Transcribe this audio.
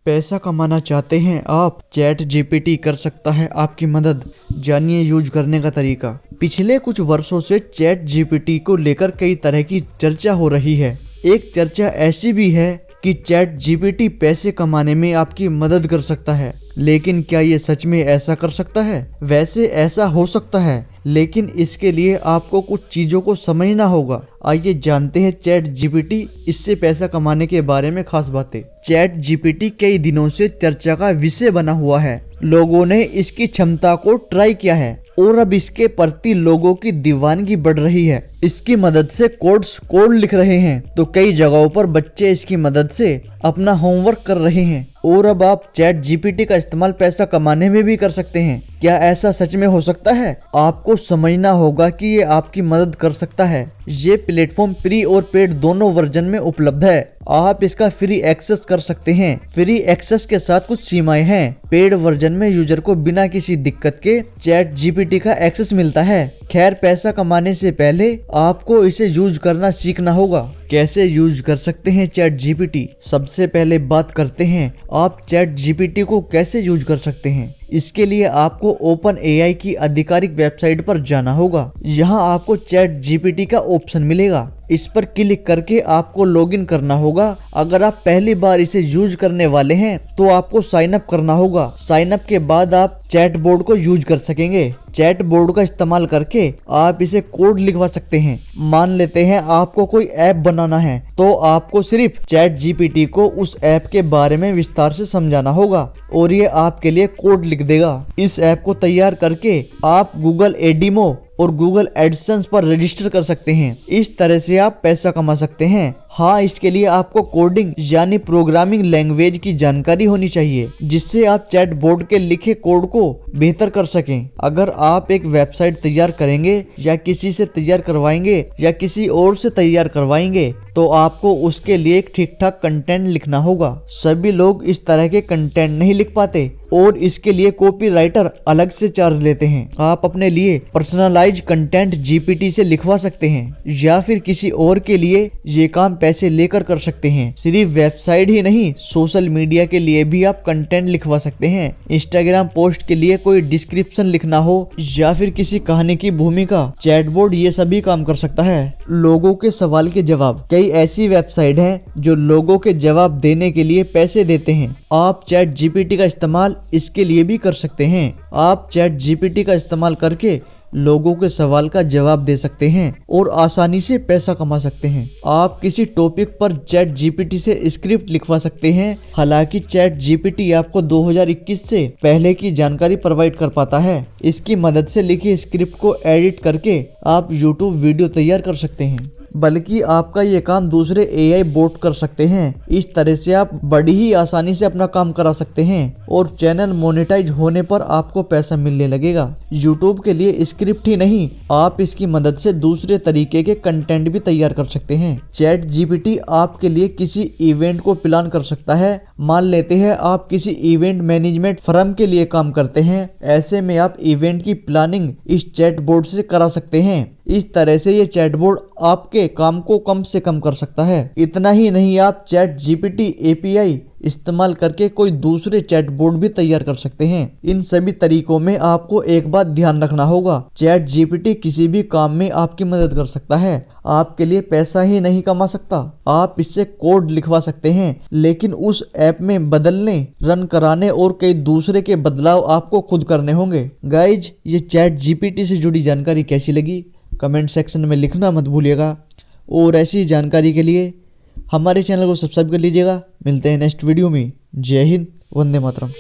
पैसा कमाना चाहते हैं आप? चैट जीपीटी कर सकता है आपकी मदद। जानिए यूज करने का तरीका। पिछले कुछ वर्षों से चैट जीपीटी को लेकर कई तरह की चर्चा हो रही है। एक चर्चा ऐसी भी है कि चैट जीपीटी पैसे कमाने में आपकी मदद कर सकता है, लेकिन क्या ये सच में ऐसा कर सकता है? वैसे ऐसा हो सकता है, लेकिन इसके लिए आपको कुछ चीजों को समझना होगा। आइए जानते हैं चैट जीपीटी इससे पैसा कमाने के बारे में खास बातें। चैट जीपीटी कई दिनों से चर्चा का विषय बना हुआ है। लोगों ने इसकी क्षमता को ट्राई किया है और अब इसके प्रति लोगों की दीवानगी बढ़ रही है। इसकी मदद से कोड लिख रहे हैं, तो कई जगहों पर बच्चे इसकी मदद से अपना होमवर्क कर रहे हैं। और अब आप चैट जीपीटी का इस्तेमाल पैसा कमाने में भी कर सकते हैं। क्या ऐसा सच में हो सकता है? आपको समझना होगा कि ये आपकी मदद कर सकता है। ये प्लेटफॉर्म फ्री और पेड दोनों वर्जन में उपलब्ध है। आप इसका फ्री एक्सेस कर सकते हैं। फ्री एक्सेस के साथ कुछ सीमाएं हैं। पेड वर्जन में यूजर को बिना किसी दिक्कत के चैट जीपीटी का एक्सेस मिलता है। खैर, पैसा कमाने से पहले आपको इसे यूज करना सीखना होगा। कैसे यूज कर सकते हैं चैट जीपीटी? सबसे पहले बात करते हैं आप चैट जीपीटी को कैसे यूज कर सकते हैं। इसके लिए आपको ओपन एआई की आधिकारिक वेबसाइट पर जाना होगा। यहाँ आपको चैट जीपीटी का ऑप्शन मिलेगा। इस पर क्लिक करके आपको लॉगिन करना होगा। अगर आप पहली बार इसे यूज करने वाले हैं तो आपको साइन अप करना होगा। साइन अप के बाद आप चैट बोर्ड को यूज कर सकेंगे। चैट बोर्ड का इस्तेमाल करके आप इसे कोड लिखवा सकते हैं। मान लेते हैं आपको कोई ऐप बनाना है, तो आपको सिर्फ चैट जीपीटी को उस ऐप के बारे में विस्तार से समझाना होगा और ये आपके लिए कोड लिख देगा। इस ऐप को तैयार करके आप गूगल एडीमो और गूगल एडसेंस पर रजिस्टर कर सकते हैं। इस तरह से आप पैसा कमा सकते हैं। हाँ, इसके लिए आपको कोडिंग यानी प्रोग्रामिंग लैंग्वेज की जानकारी होनी चाहिए, जिससे आप चैट बोर्ड के लिखे कोड को बेहतर कर सकें। अगर आप एक वेबसाइट तैयार करेंगे या किसी से तैयार करवाएंगे या किसी और से तैयार करवाएंगे, तो आपको उसके लिए एक ठीक ठाक कंटेंट लिखना होगा। सभी लोग इस तरह के कंटेंट नहीं लिख पाते और इसके लिए कॉपीराइटर अलग से चार्ज लेते हैं। आप अपने लिए पर्सनलाइज कंटेंट जीपीटी से लिखवा सकते हैं या फिर किसी और के लिए ये काम पैसे लेकर कर सकते हैं। सिर्फ वेबसाइट ही नहीं, सोशल मीडिया के लिए भी आप कंटेंट लिखवा सकते हैं। इंस्टाग्राम पोस्ट के लिए कोई डिस्क्रिप्शन लिखना हो या फिर किसी कहानी की भूमिका, चैटबॉट ये सभी काम कर सकता है। लोगों के सवाल के जवाब। कई ऐसी वेबसाइट हैं जो लोगों के जवाब देने के लिए पैसे देते हैं। आप चैट जीपीटी का इस्तेमाल इसके लिए भी कर सकते हैं। आप चैट जीपीटी का इस्तेमाल करके लोगों के सवाल का जवाब दे सकते हैं और आसानी से पैसा कमा सकते हैं। आप किसी टॉपिक पर चैट जीपीटी से स्क्रिप्ट लिखवा सकते हैं। हालांकि चैट जीपीटी आपको 2021 से पहले की जानकारी प्रोवाइड कर पाता है। इसकी मदद से लिखी स्क्रिप्ट को एडिट करके आप यूट्यूब वीडियो तैयार कर सकते हैं, बल्कि आपका ये काम दूसरे एआई बोट कर सकते हैं। इस तरह से आप बड़ी ही आसानी से अपना काम करा सकते हैं और चैनल मोनेटाइज होने पर आपको पैसा मिलने लगेगा। यूट्यूब के लिए स्क्रिप्ट ही नहीं, आप इसकी मदद से दूसरे तरीके के कंटेंट भी तैयार कर सकते हैं। चैट जीपीटी आपके लिए किसी इवेंट को प्लान कर सकता है। मान लेते हैं आप किसी इवेंट मैनेजमेंट फर्म के लिए काम करते हैं। ऐसे में आप इवेंट की प्लानिंग इस चैट बोर्ड से करा सकते हैं। इस तरह से ये चैटबॉट आपके काम को कम से कम कर सकता है। इतना ही नहीं, आप चैट जीपीटी एपीआई इस्तेमाल करके कोई दूसरे चैटबॉट भी तैयार कर सकते हैं। इन सभी तरीकों में आपको एक बात ध्यान रखना होगा, चैट जीपीटी किसी भी काम में आपकी मदद कर सकता है। आपके लिए पैसा ही नहीं कमा सकता। आप इससे कोड लिखवा सकते हैं, लेकिन उस ऐप में बदलने, रन कराने और कई दूसरे के बदलाव आपको खुद करने होंगे। गाइज, ये चैट जीपीटी से जुड़ी जानकारी कैसी लगी कमेंट सेक्शन में लिखना मत भूलिएगा और ऐसी जानकारी के लिए हमारे चैनल को सब्सक्राइब कर लीजिएगा। मिलते हैं नेक्स्ट वीडियो में। जय हिंद, वंदे मातरम।